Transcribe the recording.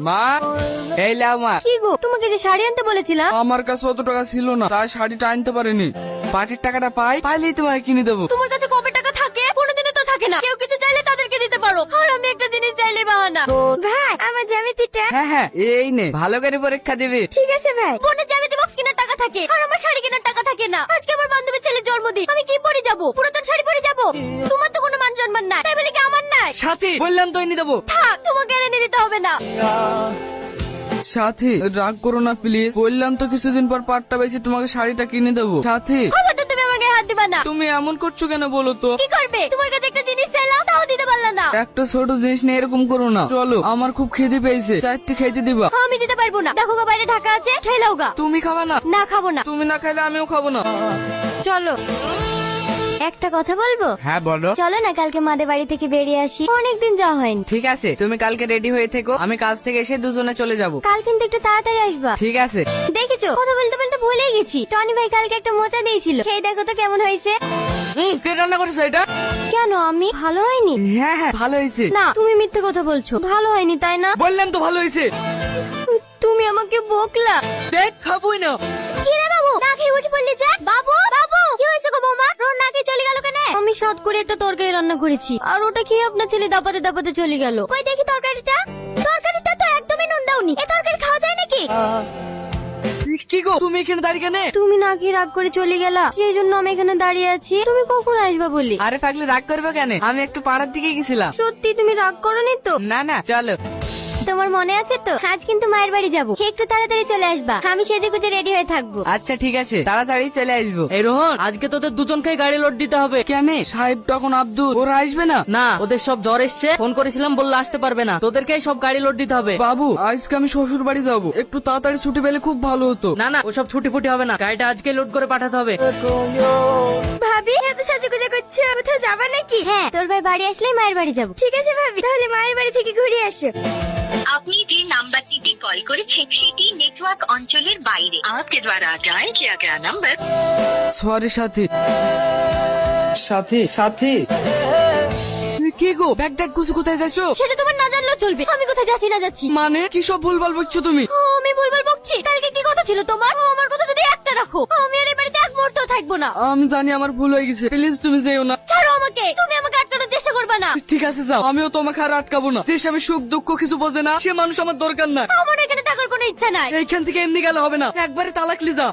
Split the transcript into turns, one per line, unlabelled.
মা, এই লাও মা।
কি গো, তোমাকে যে শাড়ি আনতে বলেছিলাম?
আমার কাছে অত টাকা ছিল না, তাই শাড়িটা আনতে পারিনি। পার্টির টাকাটা পাইলেই তোমার কিনে দেবো।
তোমার কাছে কবে টাকা থাকে? কোনোদিনও তো থাকে না। কেউ কিছু চাইলে তাদেরকে দিতে পারো, আর আমি একটা জিনিস চাইলে বাহানা। ভাই, আমার জ্যামিতিটা।
হ্যাঁ, এই নে, ভালো করে পরীক্ষা দেবে।
ঠিক আছে ভাই। বোনের জ্যামিতি বক্স কেনার টাকা থাকে, আর আমার শাড়ি কেনার টাকা থাকে না। আজকে আমার বান্ধবীর ছেলের জন্মদিন, আমি কি পরে যাবো? পুরাতন শাড়ি পরে যাবো? তোমার তো কোনো মান সম্মান নাই, তাই বলে কি আমার নাই?
সাথী, বললাম তো এনে দেবো।
থাক, তোমাকে এনে দিতে হবে না।
সাথী, রাগ করো না প্লিজ। বললাম তো কিছুদিন পর পাটটা বেশি তোমাকে শাড়িটা কিনে দেবো। সাথী,
খবরদার তুমি আমার গায়ে হাত দিবা না।
তুমি এমন করছো কেন বলো তো?
কি করবে? তোমার কাছে একটা জিনিস চাইলাম, তাও দিতে পারলা না।
একটা ছোট জিনিস নিয়ে এরকম করো না। চলো, আমার খুব খিদে পেয়েছে, চারটি খেতে দিবা।
আমি দিতে পারবো না। দেখো গা, বাইরে ঢাকা আছে, খেলাও গা।
তুমি খাবা না?
না, খাবো না।
তুমি না খাইলে আমিও খাবো না।
চলো, একটা কথা বলবো?
হ্যাঁ বলো।
চলো না, কালকে মাদের বাড়ি থেকে বেরিয়ে আসি, অনেকদিন যাওয়া হয়নি।
ঠিক আছে, তুমি কালকে রেডি হয়ে থেকো, আমি কাজ থেকে এসে দুজনে চলে যাব।
কাল কিন্তু একটু তাড়াতাড়ি আসবা।
ঠিক আছে।
দেখেছো, কথা বলতে বলতে ভুলেই গেছি। টনি ভাই কালকে একটা মোচা দিয়েছিল, খেয়ে দেখো তো কেমন হয়েছে।
কে রান্না করেছো এটা?
কেন, আমি ভালো হয়নি?
হ্যাঁ, ভালো হয়েছে।
না, তুমি মিথ্যে কথা বলছো। ভালো হয়নি তাই না?
বললাম তো ভালো হয়েছে।
তুমি আমাকে বকলা।
দেখ, খাবোই না।
কি রে বাবু, না খেয়ে উঠে পড়লি যে? বাবু, বাবু, কি হয়েছে গো বৌমা? রোন না খেয়ে চলে গেল কেন? আমি সাত করে একটা তরকারি রান্না করেছি, আর ওটা খেয়ে আপনার ছেলে দাপাতে দাপাতে চলে গেল। কই দেখি তরকারিটা। তরকারিটা তো একদমই নুন দাওনি। এই তরকারি খাওয়া যায় নাকি?
কি গো, তুমি এখানে দাঁড়িয়ে কেন?
তুমি না খেয়ে রাগ করে চলে গেলা, সেই জন্য আমি এখানে দাঁড়িয়ে আছি। তুমি কখন আসবা বলি?
আরে পাগলি, রাগ করবে কেন? আমি একটু পাড়ার দিকে গেছিলাম।
সত্যি তুমি রাগ করনি তো?
না, চলো।
তোমার মনে আছে তো, আজ কিন্তু মায়ের বাড়ি যাবো। একটু তাড়াতাড়ি চলে আসবা, আমি সেজে গুজে রেডি হয়ে থাকবো।
আচ্ছা ঠিক আছে, তাড়াতাড়ি চলে আসবো।
এই রোহন, আজকে তোদের দুজনকে গাড়ি লোড দিতে হবে।
কেন? সাহেব তখন আব্দুল, ওরা আসবে না?
না, ওদের সব জ্বর এসছে, ফোন করেছিলাম, বললে আসতে পারবে না। তোদেরকেই সব গাড়ি লোড দিতে হবে।
বাবু, আজকে আমি শ্বশুর বাড়ি যাবো, একটু তাড়াতাড়ি ছুটি পেলে খুব ভালো হতো।
না, ওসব ছুটি ফুটি হবে না, গাড়িটা আজকে লোড করে পাঠাতে হবে।
ভাবি, এত সাজুগুজু করছো, কোথাও যাবা নাকি? হ্যাঁ, তোর ভাই বাড়ি আসলেই মায়ের বাড়ি যাবো। ঠিক আছে ভাবি, তাহলে মায়ের বাড়ি থেকে ঘুরে আসো।
আপনি যে নাম্বারটিতে কল করেছেন সেটি নেটওয়ার্ক অঞ্চলের বাইরে। आपके द्वारा डायल किया गया नंबर।
সরি সাথী। সাথী কি গো, ব্যাগ ট্যাগ গুছে কোথায় যাচ্ছো?
সেটা তোমার না জানলেও চলবে, আমি কোথায় যাচ্ছি না যাচ্ছি।
মানে কি সব ভুলভাল বকছো তুমি?
আমি ভুলভাল বকছি? কালকে কি কথা ছিল তোমার? আমার কথা যদি একটা রাখো, আমি আর এই বাড়িতে এক মুহূর্ত থাকবো না।
আমি জানি আমার ভুল হয়ে গেছে, প্লিজ তুমি যেও না।
ছাড়ো আমাকে, তুমি আমাকে আটকানোর চেষ্টা করবে না।
ঠিক আছে যাও, আমিও তোমাকে আর আটকাবো না। যে স্বামী সুখ দুঃখ কিছু বোঝে না, সে মানুষ আমার দরকার না।
আমার এখানে থাকার কোনো ইচ্ছা নাই।
এইখান থেকে এমনি গেলে হবে না, একবারে তালাক লিজা।